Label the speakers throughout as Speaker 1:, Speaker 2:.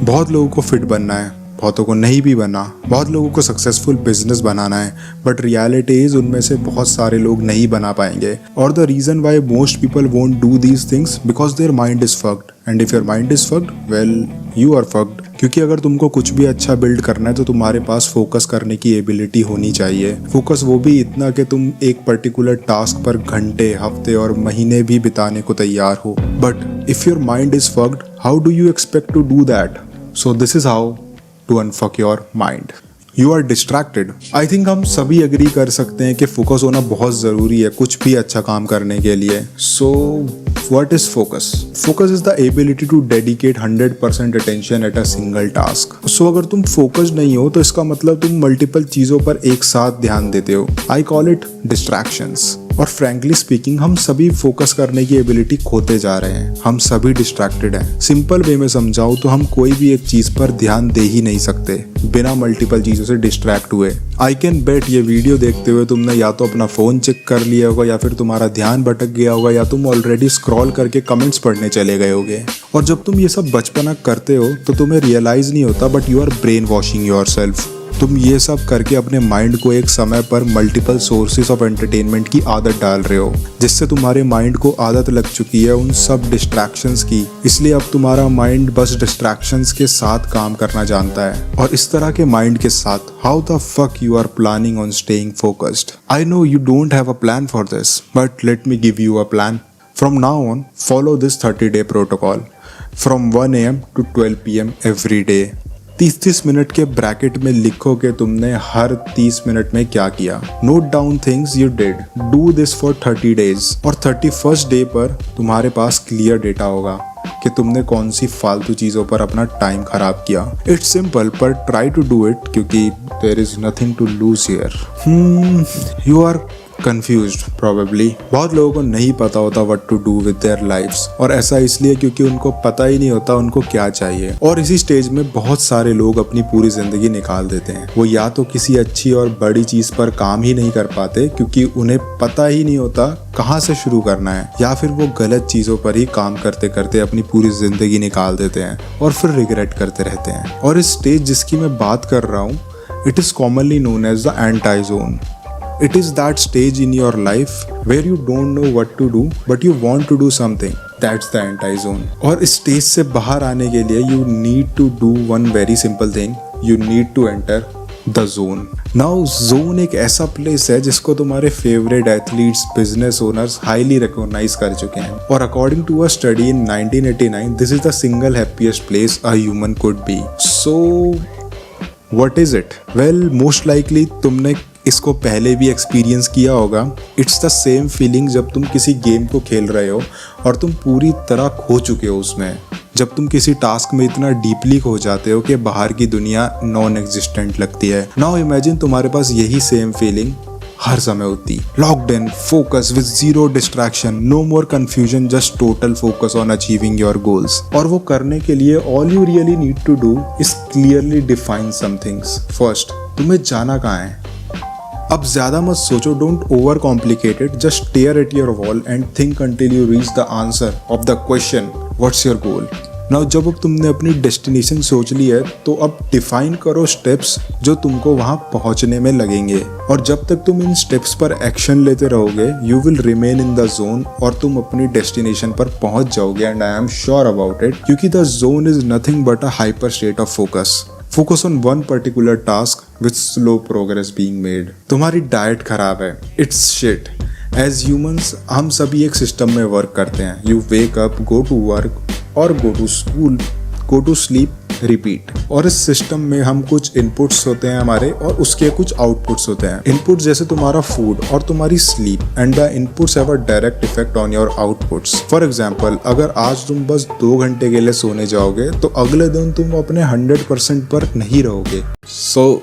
Speaker 1: बहुत लोगों को फिट बनना है, बहुतों को नहीं भी बनना, बहुत लोगों को सक्सेसफुल बिजनेस बनाना है, बट रियलिटी इज उनमें से बहुत सारे लोग नहीं बना पाएंगे। और the reason why most people won't do these things because their mind is fucked, and if your mind is fucked, well you are fucked. क्योंकि अगर तुमको कुछ भी अच्छा बिल्ड करना है तो तुम्हारे पास फोकस करने की एबिलिटी होनी चाहिए। फोकस वो भी इतना कि तुम एक पर्टिकुलर टास्क पर घंटे, हफ्ते और महीने भी बिताने को तैयार हो। But if your mind is fucked, how do you expect to do that? So this is how to unfuck your mind. You are distracted. I think हम सभी एग्री कर सकते हैं कि फोकस होना बहुत ज़रूरी है कुछ भी अच्छा काम करने के लिए। So what is focus? Focus is the ability to dedicate 100% attention at a single task. So अगर तुम फोकस्ड नहीं हो तो इसका मतलब तुम मल्टीपल चीज़ों पर एक साथ ध्यान देते हो। I call it distractions. और फ्रैंकली स्पीकिंग हम सभी फोकस करने की एबिलिटी खोते जा रहे हैं। हम सभी डिस्ट्रैक्टेड हैं। सिंपल वे में समझाऊं तो हम कोई भी एक चीज पर ध्यान दे ही नहीं सकते बिना मल्टीपल चीजों से डिस्ट्रैक्ट हुए। आई कैन बेट ये वीडियो देखते हुए तुमने या तो अपना फोन चेक कर लिया होगा, या फिर तुम्हारा ध्यान भटक गया होगा, या तुम ऑलरेडी स्क्रॉल करके कमेंट्स पढ़ने चले गए होगे। और जब तुम ये सब बचपना करते हो तो तुम्हें रियलाइज नहीं होता, but you our brain washing yourself. तुम ये सब करके अपने माइंड को एक समय पर मल्टीपल सोर्सेज ऑफ एंटरटेनमेंट की आदत डाल रहे हो, जिससे तुम्हारे माइंड को आदत लग चुकी है उन सब डिस्ट्रैक्शंस की। इसलिए अब तुम्हारा माइंड बस डिस्ट्रैक्शंस के साथ काम करना जानता है। और इस तरह के माइंड के साथ how the fuck you are planning on staying focused? I know you don't have a plan for this, but let me give you a plan. From now on, follow this 30-day protocol. From 1 AM to 12 PM every day. 30 minute के bracket में लिखो कि तुमने हर 30 minute में क्या किया। Note down things you did. Do this for 30 days. और 31st day पर तुम्हारे पास क्लियर डेटा होगा कि तुमने कौन सी फालतू चीज़ों पर अपना टाइम खराब किया। इट्स सिंपल, पर ट्राई टू डू इट क्योंकि there is nothing to lose here. You are confused probably. बहुत लोगों को नहीं पता होता what to do with their lives, और ऐसा इसलिए क्योंकि उनको पता ही नहीं होता उनको क्या चाहिए। और इसी स्टेज में बहुत सारे लोग अपनी पूरी जिंदगी निकाल देते हैं। वो या तो किसी अच्छी और बड़ी चीज पर काम ही नहीं कर पाते क्योंकि उन्हें पता ही नहीं होता कहाँ से शुरू करना है, या फिर वो गलत चीजों पर ही काम करते करते अपनी पूरी जिंदगी निकाल देते हैं और फिर रिग्रेट करते रहते हैं। और इस स्टेज जिसकी मैं बात कर रहा हूँ, it is commonly known as the anti zone. It is that stage in your life where you don't know what to do but you want to do something. That's the anti-zone. और इस stage से बाहर आने के लिए you need to do one very simple thing. You need to enter the zone. Now zone एक ऐसा place है जिसको तुम्हारे favourite athletes, business owners highly recognise कर चुके हैं। और according to a study in 1989, this is the single happiest place a human could be. So what is it? Well, most likely तुमने इसको पहले भी एक्सपीरियंस किया होगा. इट्स द सेम फीलिंग जब तुम किसी गेम को खेल रहे हो और तुम पूरी तरह खो चुके हो उसमें. जब तुम किसी टास्क में इतना डीपली खो जाते हो कि बाहर की दुनिया नॉन एग्जिस्टेंट लगती है. नाउ इमेजिन तुम्हारे पास यही सेम फीलिंग हर समय होती. Locked in, focus with zero distraction, no more confusion, just total focus on achieving your goals. और वो करने के लिए all you really need to do is clearly define some things. First, तुम्हें जाना कहाँ है. अब ज्यादा मत सोचो, don't overcomplicate it, just stare at your wall and think until you reach the answer of the question what's your goal. Now जब अब तुमने अपनी डेस्टिनेशन सोच ली है तो अब डिफाइन करो स्टेप्स जो तुमको वहां पहुंचने में लगेंगे. और जब तक तुम इन स्टेप्स पर एक्शन लेते रहोगे you will remain in the zone और तुम अपनी डेस्टिनेशन पर पहुंच जाओगे. And I am sure about it, क्योंकि the zone is nothing but a hyper state of focus. Focus on one particular task with slow progress being made. तुम्हारी diet खराब है, it's shit. As humans, हम सभी एक system में work करते हैं. You wake up, go to work or go to school, go to sleep, repeat. और इस सिस्टम में हम कुछ इनपुट्स होते हैं हमारे और उसके कुछ आउटपुट्स होते हैं. इनपुट जैसे तुम्हारा फूड और तुम्हारी sleep, and the inputs have a direct effect on your outputs. For example, अगर आज तुम बस 2 घंटे के लिए सोने जाओगे तो अगले दिन तुम अपने 100% पर नहीं रहोगे. सो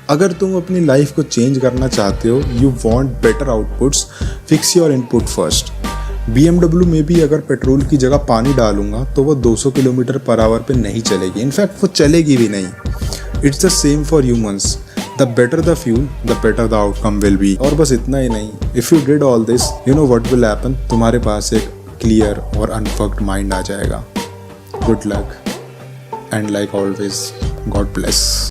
Speaker 1: अगर तुम अपनी लाइफ को चेंज करना चाहते हो, you want better outputs, fix your input first. BMW में भी अगर पेट्रोल की जगह पानी डालूंगा तो वो 200 किलोमीटर पर आवर पे नहीं चलेगी. इनफैक्ट वो चलेगी भी नहीं. It's the same for humans. The better the fuel the better the outcome will be. और बस इतना ही नहीं, if you did all this you know what will happen. तुम्हारे पास एक क्लियर और अनफक्ड माइंड आ जाएगा. Good luck. and like always, God bless.